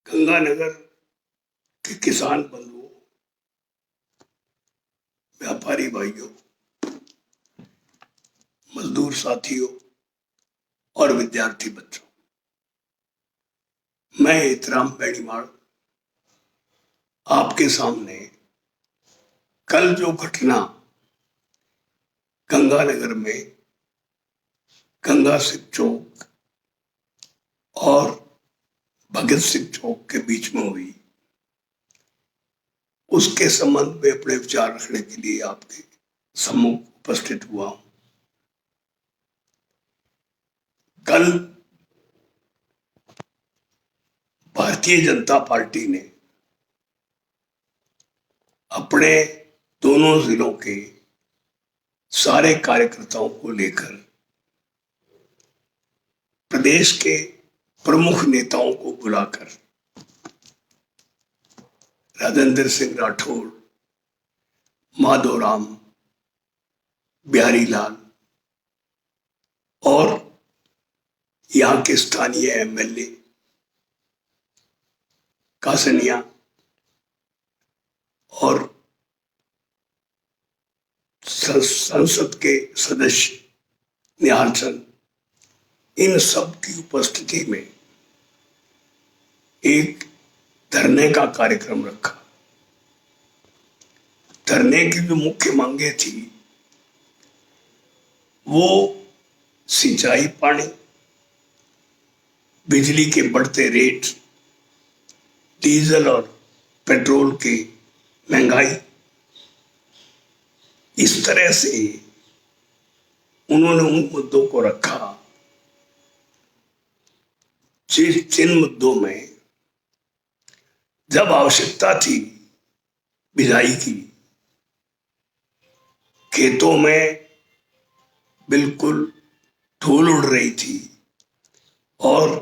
गंगानगर के किसान बंधुओं, व्यापारी भाइयों, मजदूर साथियों और विद्यार्थी बच्चों, मैं एहतराम बेनीवाल आपके सामने कल जो घटना गंगानगर में गंगा सिंह चौक और भगत सिंह चौक के बीच में हुई, उसके संबंध में अपने विचार रखने के लिए आपके सम्मुख उपस्थित हुआ हूं। कल भारतीय जनता पार्टी ने अपने दोनों जिलों के सारे कार्यकर्ताओं को लेकर प्रदेश के प्रमुख नेताओं को बुलाकर राजेंद्र सिंह राठौड़, माधोराम, बिहारी लाल और यहां के स्थानीय एमएलए कासनिया और संसद के सदस्य निहाल चंद, इन सब की उपस्थिति में एक धरने का कार्यक्रम रखा। धरने की जो मुख्य मांगे थी वो सिंचाई पानी, बिजली के बढ़ते रेट, डीजल और पेट्रोल की महंगाई, इस तरह से उन्होंने उन मुद्दों को रखा जिन मुद्दों में जब आवश्यकता थी बिजाई की, खेतों में बिल्कुल धूल उड़ रही थी और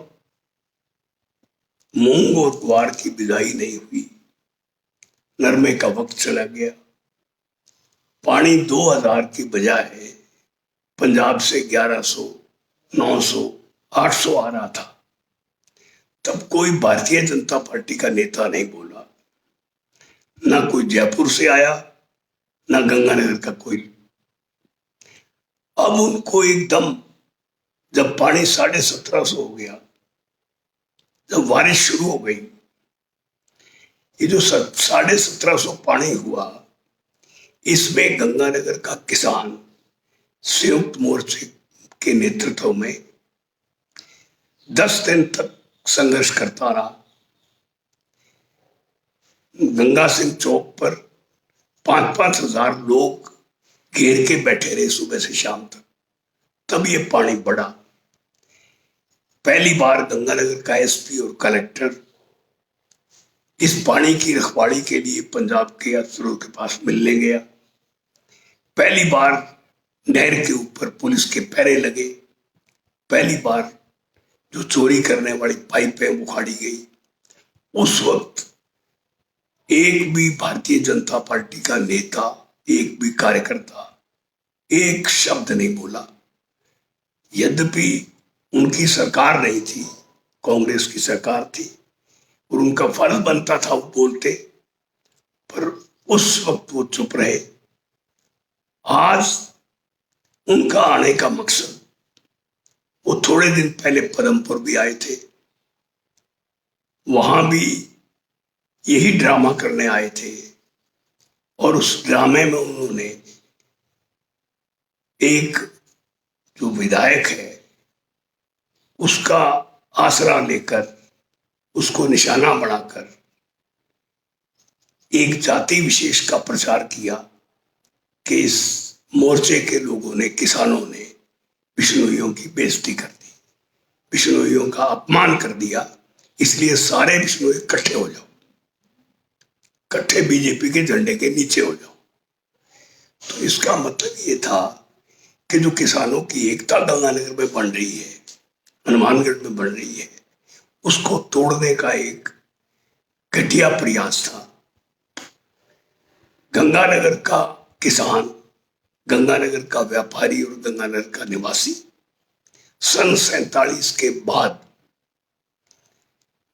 मूंग और ग्वार की बिजाई नहीं हुई, नरमे का वक्त चला गया, पानी 2000 की बजाय पंजाब से 1100, 900, 800 आ रहा था। तब कोई भारतीय जनता पार्टी का नेता नहीं बोला, ना कोई जयपुर से आया, ना गंगानगर का कोई। अब उनको एकदम जब पानी 1750 हो गया, जब बारिश शुरू हो गई, ये जो 1750 पानी हुआ, इसमें गंगानगर का किसान संयुक्त मोर्चे के नेतृत्व में 10 दिन तक संघर्ष करता रहा। गंगा सिंह चौक पर 5-5 हजार लोग घेर के बैठे रहे सुबह से शाम तक, तब ये पानी बढ़ा। पहली बार गंगानगर का एसपी और कलेक्टर इस पानी की रखवाली के लिए पंजाब के अफसरों के पास मिलने गया। पहली बार नहर के ऊपर पुलिस के पहरे लगे, पहली बार जो चोरी करने वाली पाइपें उखाड़ी गई। उस वक्त एक भी भारतीय जनता पार्टी का नेता, एक भी कार्यकर्ता एक शब्द नहीं बोला। यद्यपि उनकी सरकार नहीं थी, कांग्रेस की सरकार थी और उनका फर्ज बनता था वो बोलते, पर उस वक्त वो चुप रहे। आज उनका आने का मकसद, वो थोड़े दिन पहले पदमपुर भी आए थे, वहां भी यही ड्रामा करने आए थे और उस ड्रामे में उन्होंने एक जो विधायक है उसका आसरा लेकर, उसको निशाना बनाकर एक जाति विशेष का प्रचार किया कि इस मोर्चे के लोगों ने, किसानों ने बिश्नोइयों की बेइज्जती कर दी, बिश्नोइयों का अपमान कर दिया, इसलिए सारे बिश्नोई इकट्ठे हो जाओ, इकट्ठे बीजेपी के झंडे के नीचे हो जाओ। तो इसका मतलब ये था कि जो किसानों की एकता गंगानगर में बन रही है, हनुमानगढ़ में बन रही है, उसको तोड़ने का एक घटिया प्रयास था। गंगानगर का किसान, गंगानगर का व्यापारी और गंगानगर का निवासी सन 47 के बाद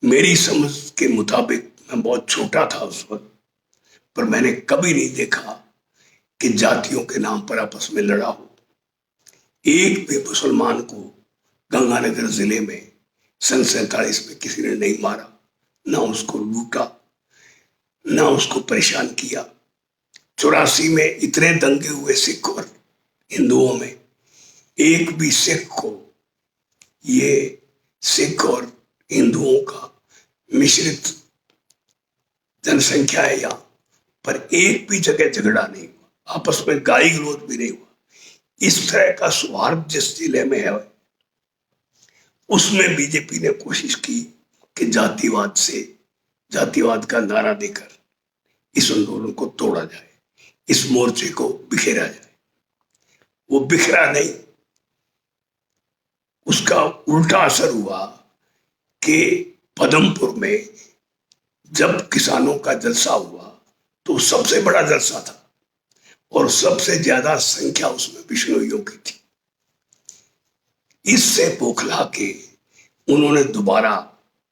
मेरी समझ के मुताबिक, मैं बहुत छोटा था उस वक्त, पर मैंने कभी नहीं देखा कि जातियों के नाम पर आपस में लड़ा हो। एक भी मुसलमान को गंगानगर जिले में सन 47 में किसी ने नहीं मारा, ना उसको लूटा, ना उसको परेशान किया। 84 में इतने दंगे हुए सिख और हिंदुओं में, एक भी सिख को, ये सिख और हिंदुओं का मिश्रित जनसंख्या है यहाँ पर, एक भी जगह झगड़ा नहीं हुआ, आपस में गाली गलौज भी नहीं हुआ। इस तरह का सौहार्द जिस जिले में है, उसमें बीजेपी ने कोशिश की कि जातिवाद का नारा देकर इस आंदोलन को तोड़ा जाए, इस मोर्चे को बिखेरा जाए। वो बिखरा नहीं, उसका उल्टा असर हुआ कि पदमपुर में जब किसानों का जलसा हुआ तो सबसे बड़ा जलसा था और सबसे ज्यादा संख्या उसमें बिश्नोइयों की थी। इससे बौखला के उन्होंने दोबारा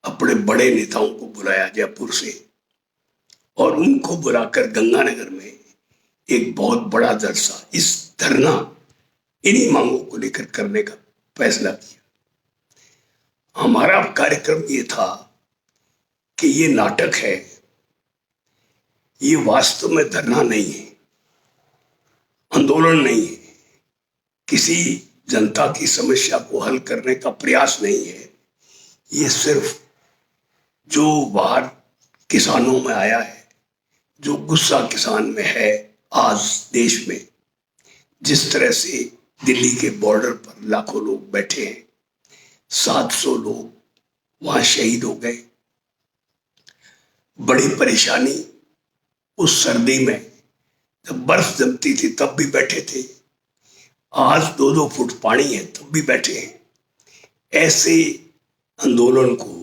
अपने बड़े नेताओं को बुलाया जयपुर से, और उनको बुलाकर गंगानगर में एक बहुत बड़ा जलसा, इस धरना, इन्हीं मांगों को लेकर करने का फैसला किया। हमारा कार्यक्रम ये था कि ये नाटक है, ये वास्तव में धरना नहीं है, आंदोलन नहीं है, किसी जनता की समस्या को हल करने का प्रयास नहीं है। ये सिर्फ जो बाहर किसानों में आया है, जो गुस्सा किसान में है आज देश में, जिस तरह से दिल्ली के बॉर्डर पर लाखों लोग बैठे हैं, 700 लोग वहां शहीद हो गए, बड़ी परेशानी उस सर्दी में जब बर्फ जमती थी तब भी बैठे थे, आज 2-2 फुट पानी है तब भी बैठे हैं। ऐसे आंदोलन को,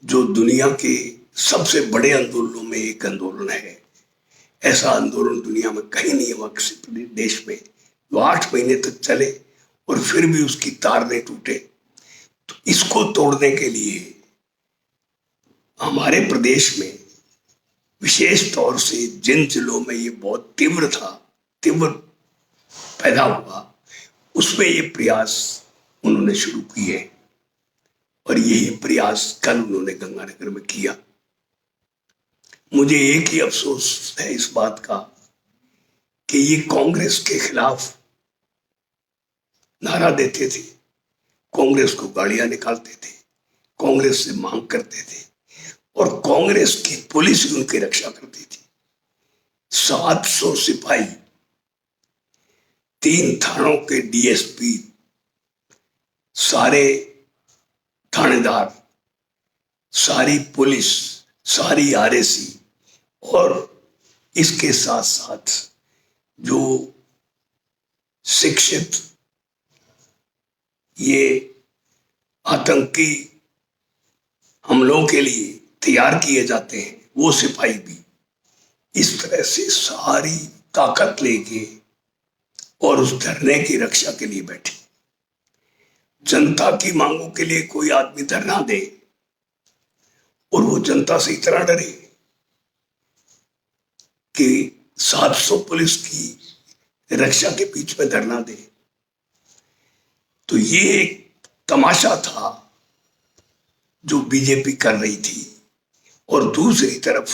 जो दुनिया के सबसे बड़े आंदोलनों में एक आंदोलन है, ऐसा आंदोलन दुनिया में कहीं नहीं हुआ किसी देश में, जो 8 महीने तक चले और फिर भी उसकी तार नहीं टूटे। तो इसको तोड़ने के लिए हमारे प्रदेश में, विशेष तौर से जिन जिलों में ये बहुत तीव्र पैदा हुआ, उसमें ये प्रयास उन्होंने शुरू किए, और यही प्रयास कल उन्होंने गंगानगर में किया। मुझे एक ही अफसोस है इस बात का कि ये कांग्रेस के खिलाफ नारा देते थे, कांग्रेस को गालियां निकालते थे, कांग्रेस से मांग करते थे, और कांग्रेस की पुलिस ही उनकी रक्षा करती थी। 700 सिपाही, 3 थानों के डीएसपी, सारे थानेदार, सारी पुलिस, सारी आरएसी, और इसके साथ साथ जो शिक्षित ये आतंकी हमलों के लिए तैयार किए जाते हैं, वो सिपाही भी इस तरह से सारी ताकत लेके और उस धरने की रक्षा के लिए बैठे। जनता की मांगों के लिए कोई आदमी धरना दे और वो जनता से इतना डरे कि 700 पुलिस की रक्षा के बीच में धरना दे, तो ये एक तमाशा था जो बीजेपी कर रही थी। और दूसरी तरफ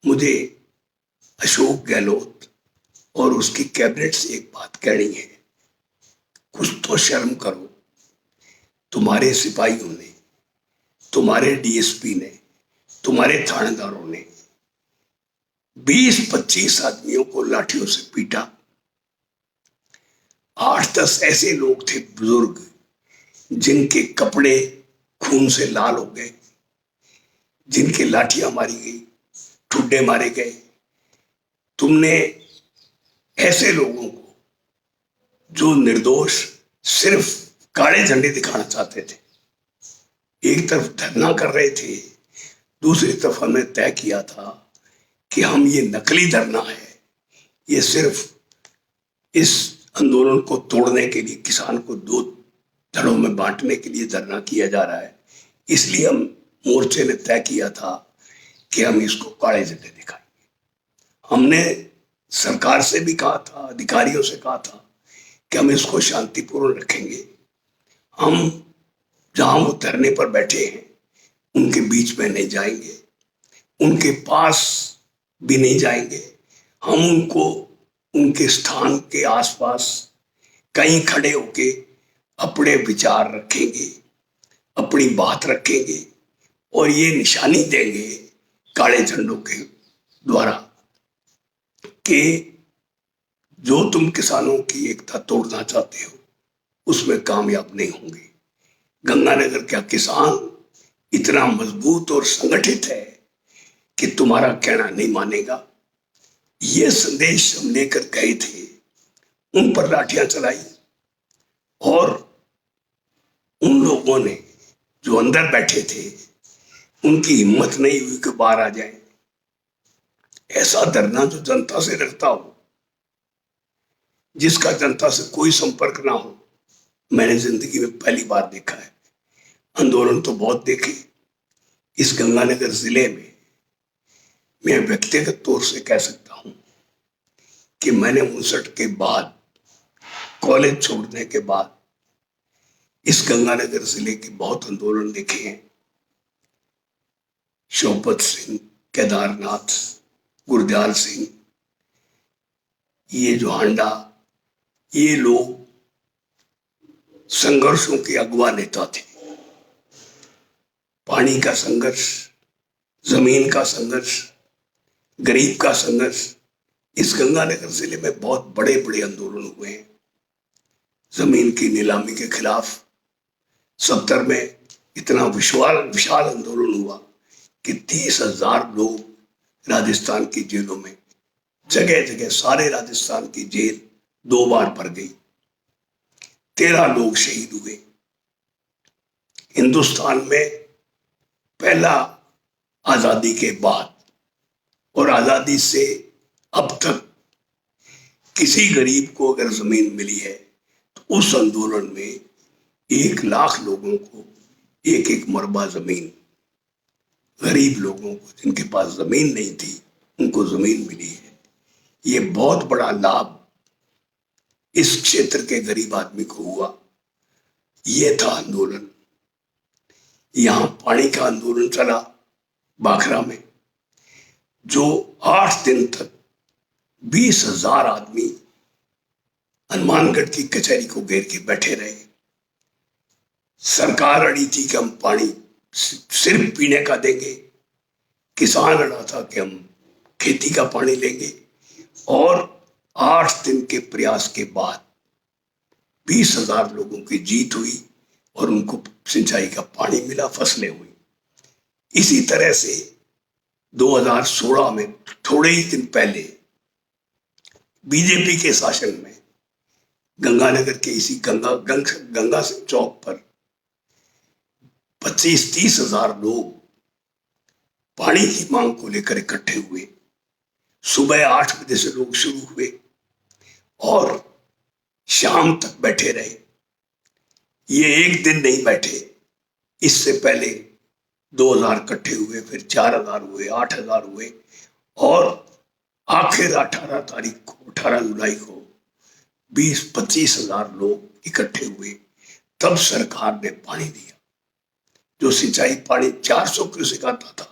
मुझे अशोक गहलोत और उसकी कैबिनेट से एक बात कहनी है, कुछ तो शर्म करो। तुम्हारे सिपाहियों ने, तुम्हारे डीएसपी ने, तुम्हारे थानेदारों ने 20-25 आदमियों को लाठियों से पीटा। 8-10 ऐसे लोग थे बुजुर्ग, जिनके कपड़े खून से लाल हो गए, जिनके लाठियां मारी गई, ठुड्डे मारे गए। तुमने ऐसे लोगों को, जो निर्दोष सिर्फ काले झंडे दिखाना चाहते थे, एक तरफ धरना कर रहे थे, दूसरी तरफ हमने तय किया था कि हम ये नकली धरना है, ये सिर्फ इस आंदोलन को तोड़ने के लिए, किसान को 2 धड़ों में बांटने के लिए धरना किया जा रहा है, इसलिए हम मोर्चे ने तय किया था कि हम इसको काले झंडे दिखाएंगे। हमने सरकार से भी कहा था, अधिकारियों से कहा था कि हम इसको शांतिपूर्ण रखेंगे। हम जहां वो धरने पर बैठे हैं उनके बीच में नहीं जाएंगे, उनके पास भी नहीं जाएंगे। हम उनको उनके स्थान के आसपास कहीं खड़े होके अपने विचार रखेंगे, अपनी बात रखेंगे और ये निशानी देंगे काले झंडों के द्वारा कि जो तुम किसानों की एकता तोड़ना चाहते हो उसमें कामयाब नहीं होंगे। गंगानगर का किसान इतना मजबूत और संगठित है कि तुम्हारा कहना नहीं मानेगा। ये संदेश हम लेकर गए थे, उन पर लाठियां चलाई और उन लोगों ने जो अंदर बैठे थे उनकी हिम्मत नहीं हुई कि बाहर आ जाए। ऐसा धरना जो जनता से डरता हो, जिसका जनता से कोई संपर्क ना हो, मैंने जिंदगी में पहली बार देखा है। आंदोलन तो बहुत देखे। इस गंगानगर जिले में मैं व्यक्तिगत तौर से कह सकता हूं कि मैंने 59 के बाद, कॉलेज छोड़ने के बाद इस गंगानगर जिले के बहुत आंदोलन देखे हैं। शौकत सिंह, केदारनाथ, गुरदयाल सिंह, ये जो हांडा, ये लोग संघर्षों के अगुवा नेता थे। पानी का संघर्ष, जमीन का संघर्ष, गरीब का संघर्ष, इस गंगानगर जिले में बहुत बड़े बड़े आंदोलन हुए हैं। जमीन की नीलामी के खिलाफ 70 में इतना विशाल आंदोलन हुआ कि 30,000 लोग राजस्थान की जेलों में, जगह जगह सारे राजस्थान की जेल 2 बार भर गई। 13 लोग शहीद हुए। हिंदुस्तान में पहला आजादी के बाद और आजादी से अब तक किसी गरीब को अगर जमीन मिली है तो उस आंदोलन में 1 लाख लोगों को एक एक मरबा जमीन, गरीब लोगों को जिनके पास जमीन नहीं थी उनको जमीन मिली है। ये बहुत बड़ा लाभ इस क्षेत्र के गरीब आदमी को हुआ। ये था आंदोलन। यहां पानी का आंदोलन चला बाखरा में, जो 8 दिन तक 20,000 आदमी हनुमानगढ़ की कचहरी को घेर के बैठे रहे। सरकार अड़ी थी कि हम पानी सिर्फ पीने का देंगे, किसान अड़ा था कि हम खेती का पानी लेंगे। और 8 दिन के प्रयास के बाद 20,000 लोगों की जीत हुई और उनको सिंचाई का पानी मिला, फसलें हुई। इसी तरह से 2016 में थोड़े ही दिन पहले बीजेपी के शासन में गंगानगर के इसी गंगा सिंह चौक पर 25-30 हजार लोग पानी की मांग को लेकर इकट्ठे हुए। सुबह 8 बजे से लोग शुरू हुए और शाम तक बैठे रहे। ये एक दिन नहीं बैठे, इससे पहले 2,000 इकट्ठे हुए, फिर 4,000 हुए, 8,000 हुए और आखिर 18 जुलाई को 20-25 हजार लोग इकट्ठे हुए। तब सरकार ने पानी दिया। जो सिंचाई पानी 400 क्यूसेक आता था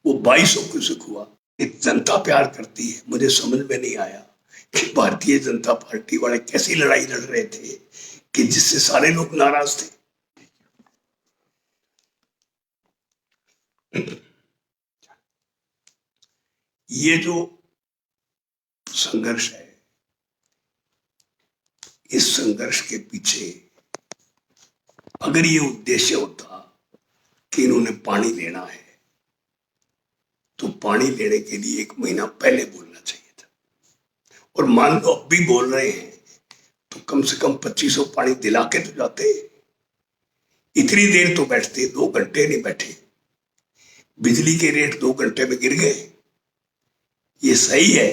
वो 2200 क्यूसेक हुआ। एक जनता प्यार करती है। मुझे समझ में नहीं आया कि भारतीय जनता पार्टी वाले कैसी लड़ाई लड़ रहे थे कि जिससे सारे लोग नाराज थे। ये जो संघर्ष है, इस संघर्ष के पीछे अगर ये उद्देश्य होता कि इन्होंने पानी लेना है तो पानी लेने के लिए 1 महीना पहले बोलना चाहिए था। और मान लो अब भी बोल रहे हैं तो कम से कम 2500 पानी दिला के तो जाते। इतनी देर तो बैठते, 2 घंटे नहीं बैठे। बिजली के रेट 2 घंटे में गिर गए। ये सही है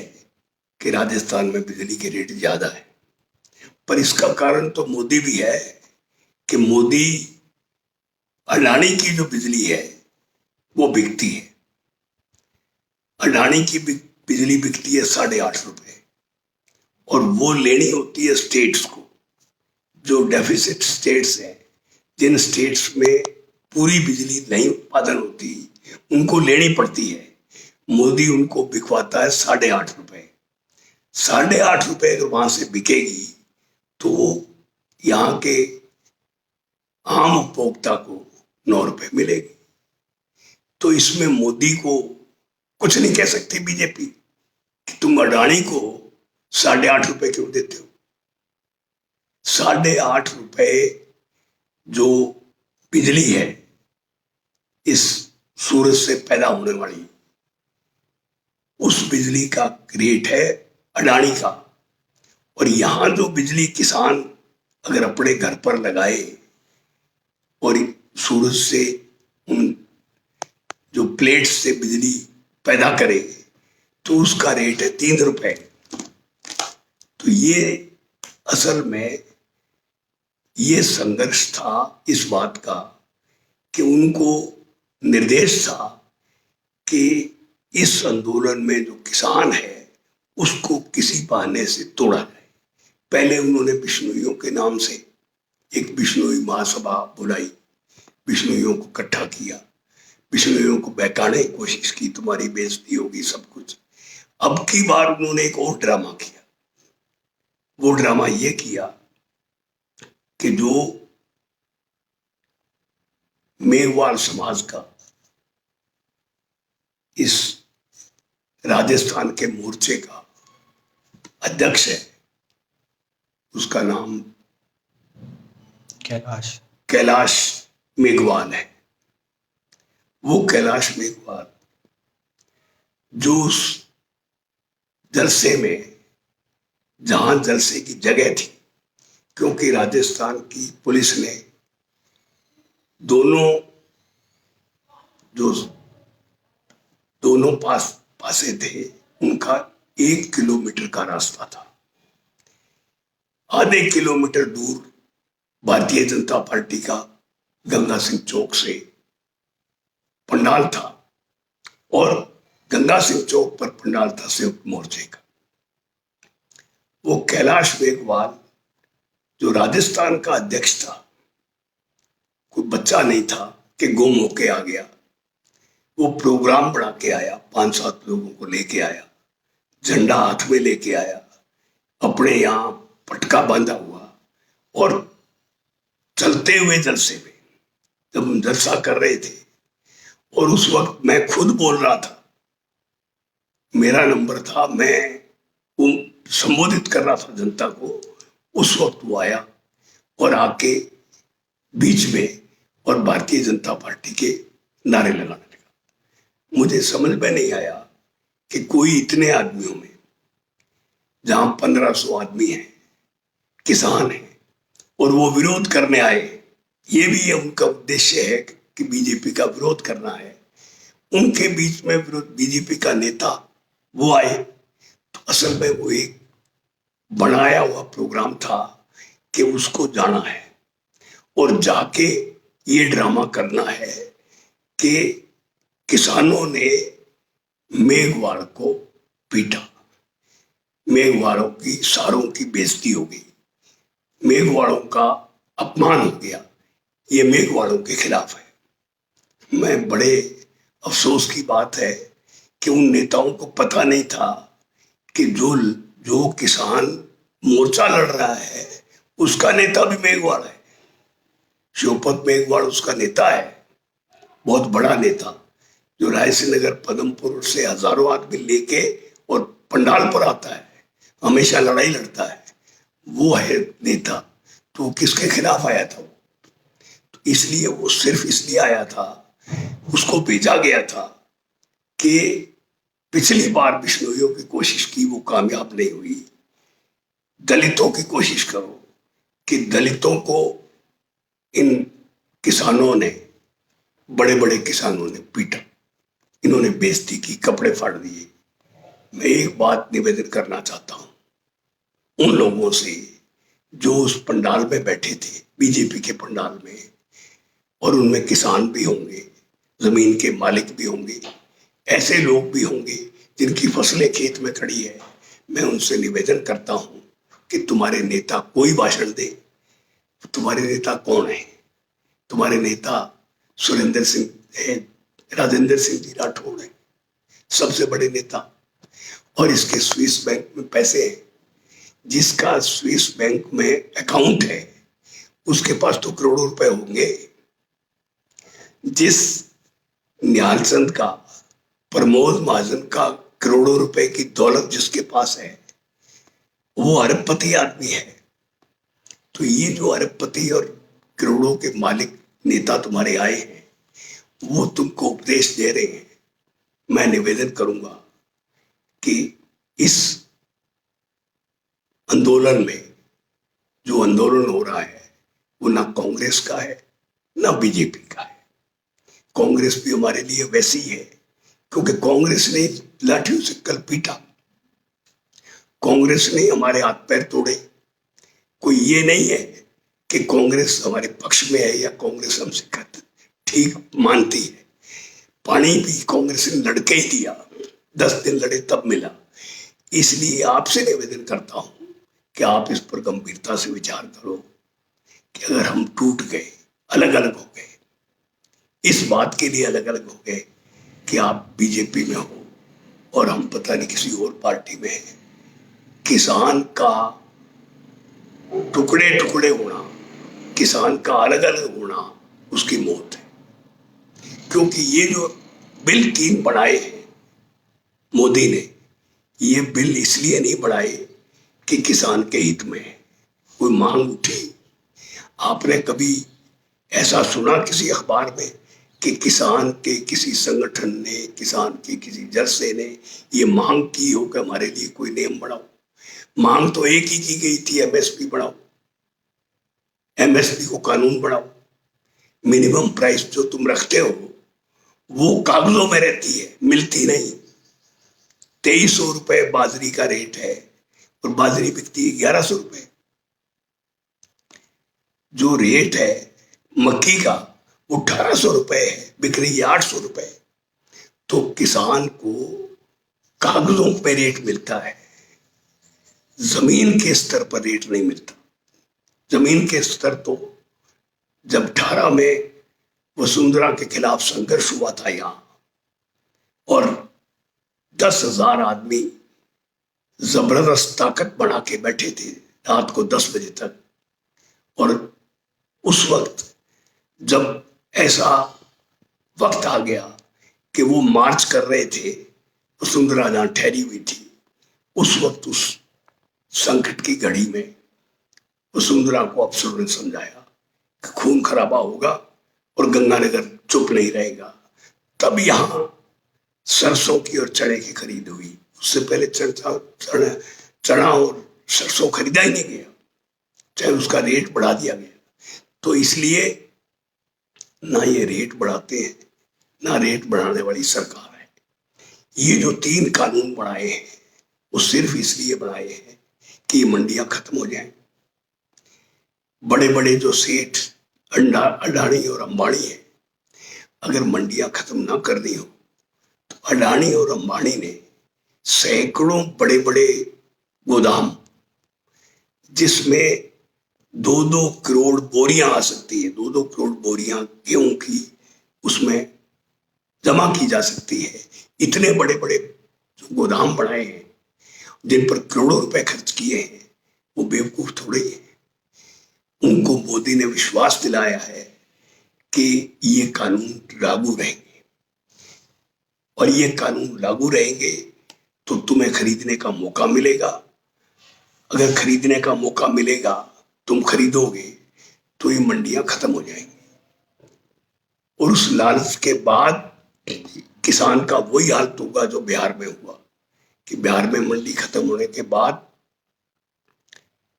कि राजस्थान में बिजली के रेट ज्यादा है, पर इसका कारण तो मोदी भी है कि मोदी अडानी की जो बिजली है वो बिकती है। अडानी की बिजली बिकती है 8.5 रुपए, और वो लेनी होती है स्टेट्स को, जो डेफिसिट स्टेट्स हैं, जिन स्टेट्स में पूरी बिजली नहीं उत्पादन होती, उनको लेनी पड़ती है। मोदी उनको बिकवाता है 8.5 रुपए। 8.5 रुपए अगर वहां से बिकेगी तो यहाँ के आम उपभोक्ता को 9 रुपए मिलेगी। तो इसमें मोदी को कुछ नहीं कह सकती बीजेपी कि तुम अडानी को 8.5 रुपए क्यों देते हो। 8.5 रुपए जो बिजली है इस सूरज से पैदा होने वाली, उस बिजली का रेट है अडानी का। और यहां जो बिजली किसान अगर अपने घर पर लगाए और सूरज से उन जो प्लेट्स से बिजली पैदा करे तो उसका रेट है 3 रुपए। तो ये असल में ये संघर्ष था इस बात का कि उनको निर्देश था कि इस आंदोलन में जो किसान है उसको किसी बहाने से तोड़ा जाए। पहले उन्होंने बिश्नोइयों के नाम से एक बिश्नोई महासभा बुलाई, बिश्नोइयों को इकट्ठा किया, बिश्नोइयों को बहकाने की कोशिश की, तुम्हारी बेइज्जती होगी सब कुछ। अब की बार उन्होंने एक और ड्रामा किया। वो ड्रामा ये किया कि जो मेघवाल समाज का इस राजस्थान के मोर्चे का अध्यक्ष है, उसका नाम कैलाश मेघवाल है। वो कैलाश मेघवाल जो उस जलसे में, जहां जलसे की जगह थी, क्योंकि राजस्थान की पुलिस ने दोनों पासे थे, उनका 1 किलोमीटर का रास्ता था। आधे किलोमीटर दूर भारतीय जनता पार्टी का गंगा सिंह चौक से पंडाल था, और गंगा सिंह चौक पर पंडाल था संयुक्त मोर्चे का। वो कैलाश मेघवाल जो राजस्थान का अध्यक्ष था, कोई बच्चा नहीं था कि गुम होके आ गया। वो प्रोग्राम बना के आया, 5-7 लोगों को लेके आया, झंडा हाथ में लेके आया, अपने यहां पटका बांधा हुआ, और चलते हुए जलसे में जब हम जलसा कर रहे थे, और उस वक्त मैं खुद बोल रहा था, मेरा नंबर था, मैं वो संबोधित कर रहा था जनता को, उस वक्त वो आया और आके बीच में और भारतीय जनता पार्टी के नारे लगाने लगा। मुझे समझ में नहीं आया कि कोई इतने आदमियों में, जहां 1500 आदमी हैं, किसान हैं, और वो विरोध करने आए, ये भी उनका उद्देश्य है कि बीजेपी का विरोध करना है, उनके बीच में विरोध बीजेपी का नेता वो आए। तो असल में वो एक बनाया हुआ प्रोग्राम था कि उसको जाना है और जाके ये ड्रामा करना है कि किसानों ने मेघवाल को पीटा, मेघवालों की सारों की बेइज्जती हो गई, मेघवालों का अपमान हो गया, ये मेघवालों के खिलाफ है। मैं बड़े अफसोस की बात है कि उन नेताओं को पता नहीं था कि जो किसान मोर्चा लड़ रहा है उसका नेता भी मेघवाल है। शिवपत मेघवाल उसका नेता है, बहुत बड़ा नेता, जो रायसीनगर पदमपुर से हजारों आदमी लेके और पंडाल पर आता है, हमेशा लड़ाई लड़ता है, वो है नेता। तो वो किसके खिलाफ आया था? तो इसलिए वो सिर्फ इसलिए आया था, उसको भेजा गया था कि पिछली बार बिश्नोइयों की कोशिश की, वो कामयाब नहीं हुई, दलितों की कोशिश करो कि दलितों को इन किसानों ने, बड़े बड़े किसानों ने पीटा, इन्होंने बेइज्जती की, कपड़े फाड़ दिए। मैं एक बात निवेदन करना चाहता हूं उन लोगों से जो उस पंडाल में बैठे थे, बीजेपी के पंडाल में, और उनमें किसान भी होंगे, जमीन के मालिक भी होंगे, ऐसे लोग भी होंगे जिनकी फसलें खेत में खड़ी है। मैं उनसे निवेदन करता हूं कि तुम्हारे नेता कोई भाषण दे, तुम्हारे नेता कौन है? तुम्हारे नेता सुरेंद्र सिंह है, राजेंद्र सिंह जी राठौड़ है, सबसे बड़े नेता। और इसके स्विस बैंक में पैसे हैं। जिसका स्विस बैंक में अकाउंट है उसके पास तो करोड़ों रुपए होंगे। जिस निहाल चंद का, प्रमोद महाजन का करोड़ों रुपए की दौलत जिसके पास है, वो अरबपति आदमी है। तो ये जो अरबपति और करोड़ों के मालिक नेता तुम्हारे आए हैं, वो तुमको उपदेश दे रहे हैं। मैं निवेदन करूंगा कि इस आंदोलन में, जो आंदोलन हो रहा है, वो ना कांग्रेस का है ना बीजेपी का है। कांग्रेस भी हमारे लिए वैसी है, क्योंकि कांग्रेस ने लाठियों से कल पीटा, कांग्रेस ने हमारे हाथ पैर तोड़े। कोई ये नहीं है कि कांग्रेस हमारे पक्ष में है या कांग्रेस हमसे ठीक मानती है। पानी भी कांग्रेस ने लड़के ही दिया, 10 दिन लड़े तब मिला। इसलिए आपसे निवेदन करता हूं कि आप इस पर गंभीरता से विचार करो कि अगर हम टूट गए, अलग अलग हो गए, इस बात के लिए अलग अलग हो गए कि आप बीजेपी में हो और हम पता नहीं किसी और पार्टी में हैं, किसान का टुकड़े टुकड़े होना, किसान का अलग अलग होना, उसकी मौत है। क्योंकि ये जो बिल 3 बनाए हैं मोदी ने, ये बिल इसलिए नहीं बनाए कि किसान के हित में है। कोई मांग उठी, आपने कभी ऐसा सुना किसी अखबार में कि किसान के किसी संगठन ने, किसान के किसी जलसे ने ये मांग की हो कि हमारे लिए कोई नियम बनाओ? मांग तो एक ही की गई थी, एमएसपी बढ़ाओ, एमएसपी को कानून बनाओ। मिनिमम प्राइस जो तुम रखते हो वो कागजों में रहती है, मिलती नहीं। 2300 रुपए बाजरी का रेट है और बाजरी बिकती है 1100 रुपए। जो रेट है मक्की का वो 1800 रुपए है, बिक रही है 800 रुपए। तो किसान को कागजों पे रेट मिलता है, जमीन के स्तर पर रेट नहीं मिलता। जमीन के स्तर तो जब 18 में वसुंधरा के खिलाफ संघर्ष हुआ था यहां, और 10,000 आदमी जबरदस्त ताकत बना के बैठे थे रात को 10 बजे तक। और उस वक्त जब ऐसा वक्त आ गया कि वो मार्च कर रहे थे, वसुंधरा जहां ठहरी हुई थी, उस वक्त उस संकट की घड़ी में वसुंधरा को अफसरों ने समझाया कि खून खराबा होगा और गंगानगर चुप नहीं रहेगा। तब यहां सरसों की और चने की खरीद हुई। उससे पहले चना और सरसों खरीदा ही नहीं गया, चाहे उसका रेट बढ़ा दिया गया। तो इसलिए ना ये रेट बढ़ाते हैं, ना रेट बढ़ाने वाली सरकार है। ये जो 3 कानून बनाए हैं वो सिर्फ इसलिए बनाए हैं कि मंडियां खत्म हो जाएं। बड़े बड़े जो सेठ अडानी और अंबानी है, अगर मंडियां खत्म ना करनी हो तो अडानी और अंबानी ने सैकड़ों बड़े बड़े गोदाम, जिसमें 2-2 करोड़ बोरियां आ सकती है, 2-2 करोड़ बोरियां गेहूं की उसमें जमा की जा सकती है, इतने बड़े बड़े जो गोदाम बनाए हैं जिन पर करोड़ों रुपए खर्च किए हैं, वो बेवकूफ थोड़े ही है। उनको मोदी ने विश्वास दिलाया है कि ये कानून लागू रहेंगे, और ये कानून लागू रहेंगे तो तुम्हें खरीदने का मौका मिलेगा। अगर खरीदने का मौका मिलेगा, तुम खरीदोगे, तो ये मंडियां खत्म हो जाएंगी। और उस लालच के बाद किसान का वही हालत होगा जो बिहार में हुआ, कि बिहार में मंडी खत्म होने के बाद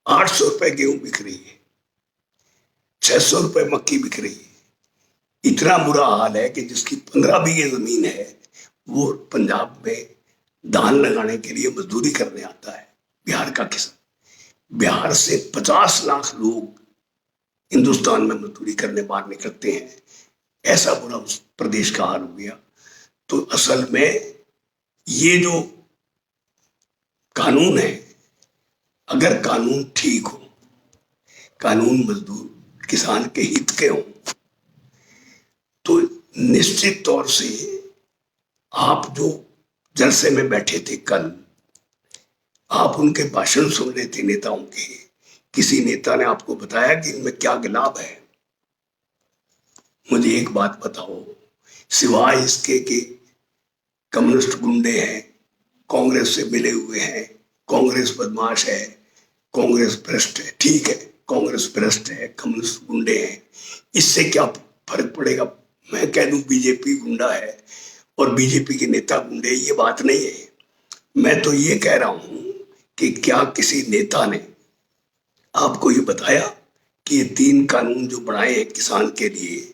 800 रुपए गेहूं बिक रही है, 600 रुपए मक्की बिक रही है। इतना बुरा हाल है कि जिसकी 15 बीघे जमीन है वो पंजाब में धान लगाने के लिए मजदूरी करने आता है। बिहार का किसान, बिहार से 50 लाख लोग हिंदुस्तान में मजदूरी करने बाहर निकलते हैं। ऐसा बुरा प्रदेश का हाल हो गया। तो असल में ये जो कानून है, अगर कानून ठीक हो, कानून मजदूर किसान के हित के हो, तो निश्चित तौर से आप जो जलसे में बैठे थे कल, आप उनके भाषण सुन रहे थे नेताओं के, किसी नेता ने आपको बताया कि इनमें क्या लाभ है? मुझे एक बात बताओ, सिवाय इसके कि कम्युनिस्ट गुंडे हैं, कांग्रेस से मिले हुए हैं, कांग्रेस बदमाश है, कांग्रेस भ्रष्ट है, ठीक है, कांग्रेस भ्रष्ट है, कम्युनिस्ट गुंडे हैं, इससे क्या फर्क पड़ेगा? मैं कह दूं बीजेपी गुंडा है और बीजेपी के नेता गुंडे, ये बात नहीं है। मैं तो ये कह रहा हूं कि क्या किसी नेता ने आपको ये बताया कि ये 3 कानून जो बनाए हैं किसान के लिए,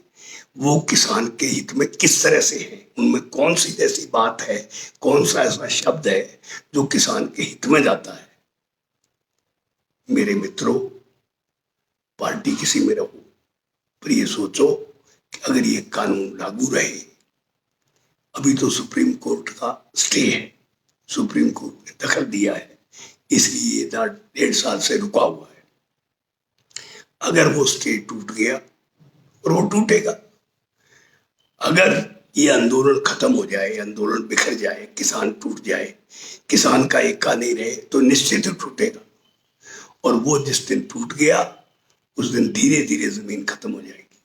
वो किसान के हित में किस तरह से है? उनमें कौन सी ऐसी बात है, कौन सा ऐसा शब्द है जो किसान के हित में जाता है? मेरे मित्रों, पार्टी किसी में रहो, पर ये सोचो कि अगर ये कानून लागू रहे, अभी तो सुप्रीम कोर्ट का स्टे है, सुप्रीम कोर्ट ने दखल दिया है, इसलिए 1.5 साल से रुका हुआ है। अगर वो स्टे टूट गया, और वो टूटेगा, अगर ये आंदोलन खत्म हो जाए, आंदोलन बिखर जाए, किसान टूट जाए, किसान का एका नहीं रहे, तो निश्चित ही टूटेगा। और वो जिस दिन टूट गया, उस दिन धीरे धीरे जमीन खत्म हो जाएगी,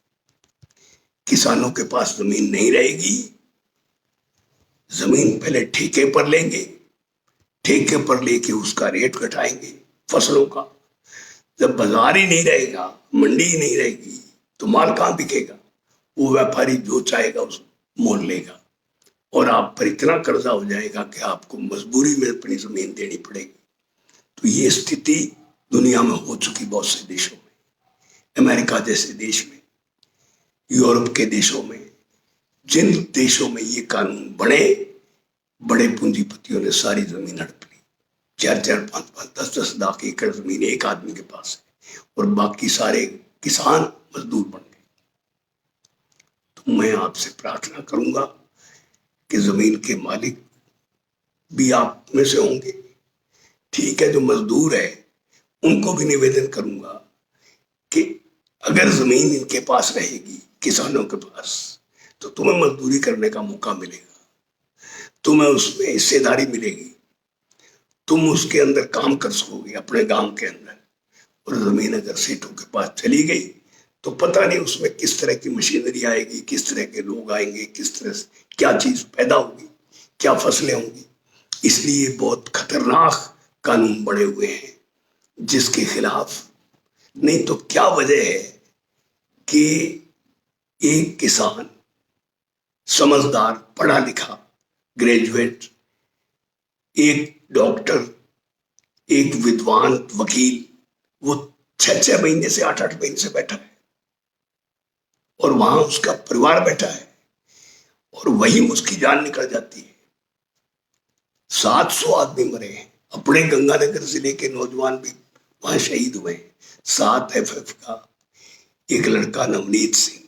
किसानों के पास जमीन नहीं रहेगी। जमीन पहले ठेके पर लेंगे, ठेके पर लेके उसका रेट घटाएंगे फसलों का। जब बाजार ही नहीं रहेगा, मंडी ही नहीं रहेगी, तो माल कहां बिकेगा? वो व्यापारी जो चाहेगा उस मोल लेगा, और आप पर इतना कर्जा हो जाएगा कि आपको मजबूरी में अपनी जमीन देनी पड़ेगी। तो ये स्थिति दुनिया में हो चुकी बहुत से देशों में, अमेरिका जैसे देश में, यूरोप के देशों में। जिन देशों में ये कानून बने, बड़े पूंजीपतियों ने सारी जमीन हड़प ली, 4-4, 5-5, 10-10 लाख एकड़ जमीन एक आदमी के पास है, और बाकी सारे किसान मजदूर बन गए। तो मैं आपसे प्रार्थना करूंगा कि जमीन के मालिक भी आप में से होंगे, ठीक है, जो मजदूर है उनको भी निवेदन करूंगा कि अगर जमीन इनके पास रहेगी, किसानों के पास, तो तुम्हें मजदूरी करने का मौका मिलेगा, तुम्हें उसमें हिस्सेदारी मिलेगी, तुम उसके अंदर काम कर सकोगे अपने गांव के अंदर। और जमीन अगर सेठों के पास चली गई, तो पता नहीं उसमें किस तरह की मशीनरी आएगी, किस तरह के लोग आएंगे, किस तरह से क्या चीज पैदा होगी, क्या फसलें होंगी। इसलिए बहुत खतरनाक कानून बने हुए हैं, जिसके खिलाफ, नहीं तो क्या वजह है कि एक किसान समझदार, पढ़ा लिखा, ग्रेजुएट, एक डॉक्टर, एक विद्वान वकील, वो 6-6 महीने से 8-8 महीने से बैठा है, और वहां उसका परिवार बैठा है, और वहीं उसकी जान निकल जाती है। 700 आदमी मरे हैं, अपने गंगानगर जिले के नौजवान भी वहां शहीद हुए हैं। 7 FF का एक लड़का नवनीत सिंह,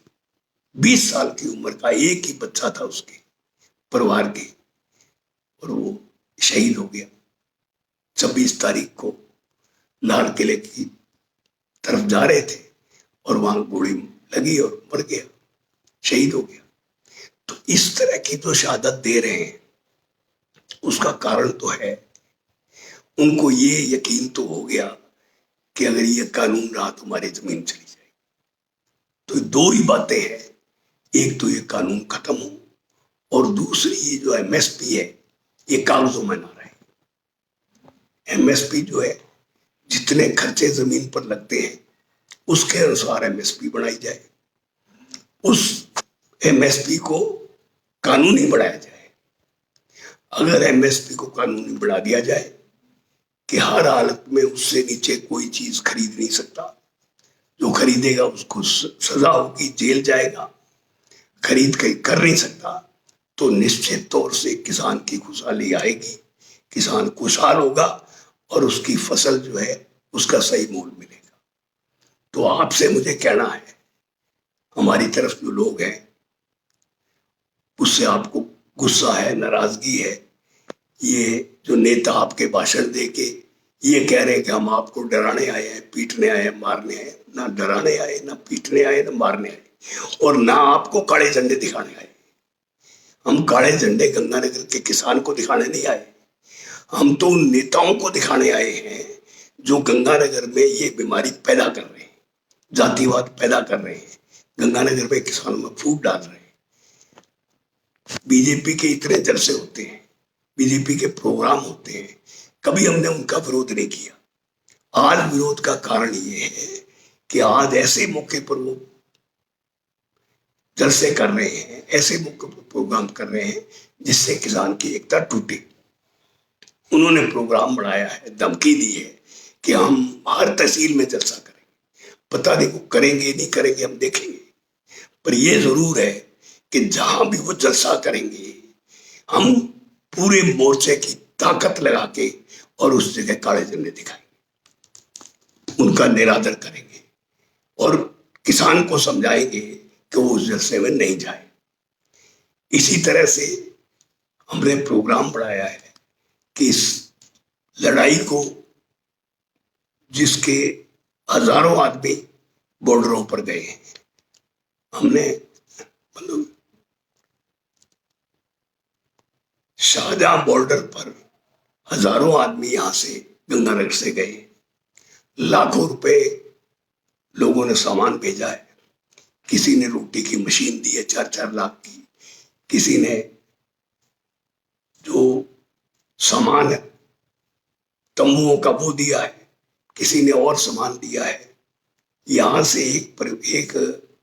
20 साल की उम्र का, एक ही बच्चा था उसके परिवार के, और वो शहीद हो गया 26 तारीख को। लाल किले की तरफ जा रहे थे और वहां गोली लगी और मर गया, शहीद हो गया। तो इस तरह की जो शहादत दे रहे हैं, उसका कारण तो है, उनको ये यकीन तो हो गया कि अगर ये कानून रहा तो हमारी जमीन चली जाएगी। तो 2 ही बातें हैं, एक तो ये कानून खत्म हो, और दूसरी ये जो MSP है, ये कागजों में ना रहे। MSP जो है, जितने खर्चे जमीन पर लगते हैं उसके अनुसार MSP बनाई जाए, उस MSP को कानूनी बनाया जाए। अगर MSP को कानूनी बना दिया जाए कि हर हालत में उससे नीचे कोई चीज खरीद नहीं सकता, जो खरीदेगा उसको सजा होगी, जेल जाएगा, खरीद कर नहीं सकता, तो निश्चित तौर से किसान की खुशहाली आएगी, किसान खुशहाल होगा, और उसकी फसल जो है उसका सही मूल्य मिलेगा। तो आपसे मुझे कहना है, हमारी तरफ जो लोग हैं उससे आपको गुस्सा है, नाराजगी है। ये जो नेता आपके भाषण दे के ये कह रहे हैं कि हम आपको डराने आए हैं, पीटने आए हैं, मारने आए हैं। ना डराने आए, ना पीटने आए, ना मारने आए, और ना आपको काले झंडे दिखाने आए। हम काले झंडे गंगानगर के किसान को दिखाने नहीं आए। हम तो उन नेताओं को दिखाने आए हैं जो गंगानगर में ये बीमारी पैदा कर रहे हैं, जातिवाद पैदा कर रहे हैं, गंगानगर में किसानों में फूट डाल रहे हैं। बीजेपी के इतने जलसे होते हैं, बीजेपी के प्रोग्राम होते हैं, कभी हमने उनका विरोध नहीं किया। आज विरोध का कारण ये है कि आज ऐसे मौके पर वो जलसे कर रहे हैं, ऐसे मौके पर प्रोग्राम कर रहे हैं जिससे किसान की एकता टूटे। उन्होंने प्रोग्राम बढ़ाया है, धमकी दी है कि हम हर तहसील में जलसा करेंगे। पता नहीं वो करेंगे नहीं करेंगे, हम देखेंगे। पर ये जरूर है कि जहां भी वो जलसा करेंगे हम पूरे मोर्चे की ताकत लगा के और उस जगह काले झंडे दिखाएंगे, उनका निरादर करेंगे और किसान को समझाएंगे कि वो उस जलसे में नहीं जाए। इसी तरह से हमने प्रोग्राम बढ़ाया है कि इस लड़ाई को, जिसके हजारों आदमी बॉर्डरों पर गए हैं, हमने मतलब शाहजहां बॉर्डर पर हजारों आदमी यहां से गंगानगर से गए, लाखों रुपए लोगों ने सामान भेजा है। किसी ने रोटी की मशीन दी है 4-4 लाख की, किसी ने जो सामान है तंबुओं का वो दिया है, किसी ने और सामान दिया है। यहां से एक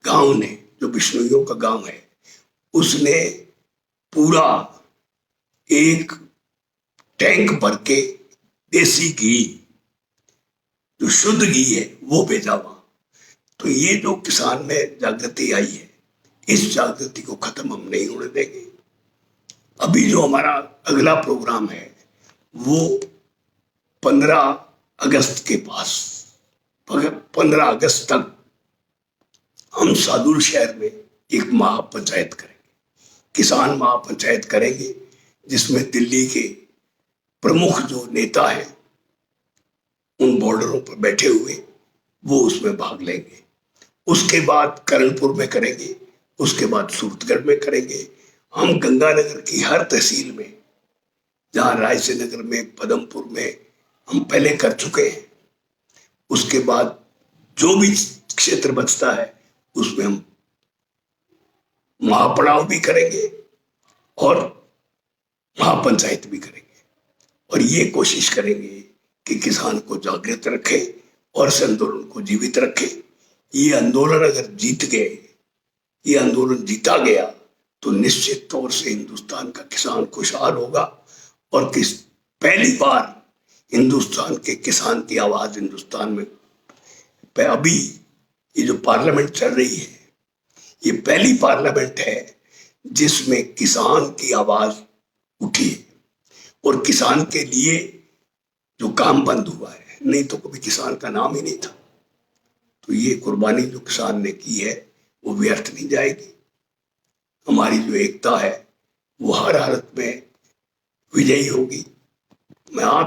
गांव ने, जो बिश्नोइयों का गांव है, उसने पूरा एक टैंक भर के देसी घी, जो शुद्ध घी है, वो भेजा वहां। तो ये जो किसान में जागृति आई है, इस जागृति को खत्म हम नहीं होने देंगे। अभी जो हमारा अगला प्रोग्राम है वो 15 अगस्त के पास, 15 अगस्त तक हम सादुल शहर में एक महापंचायत करेंगे, किसान महापंचायत करेंगे, जिसमें दिल्ली के प्रमुख जो नेता हैं उन बॉर्डरों पर बैठे हुए वो उसमें भाग लेंगे। उसके बाद करणपुर में करेंगे, उसके बाद सूरतगढ़ में करेंगे। हम गंगानगर की हर तहसील में, जहां रायसेनगर में, पदमपुर में हम पहले कर चुके हैं, उसके बाद जो भी क्षेत्र बचता है उसमें हम महापड़ाव भी करेंगे और महापंचायत भी करेंगे। और ये कोशिश करेंगे कि किसान को जागृत रखें और इस आंदोलन को जीवित रखें। ये आंदोलन अगर जीत गए, ये आंदोलन जीता गया, तो निश्चित तौर से हिंदुस्तान का किसान खुशहाल होगा और पहली बार हिंदुस्तान के किसान की आवाज हिंदुस्तान में, अभी ये जो पार्लियामेंट चल रही है, ये पहली पार्लियामेंट है जिसमें किसान की आवाज उठी है और किसान के लिए जो काम बंद हुआ है, नहीं तो कभी किसान का नाम ही नहीं था। तो ये कुर्बानी जो किसान ने की है वो व्यर्थ नहीं जाएगी। हमारी जो एकता है वो हर हालत में विजयी होगी। मैं आप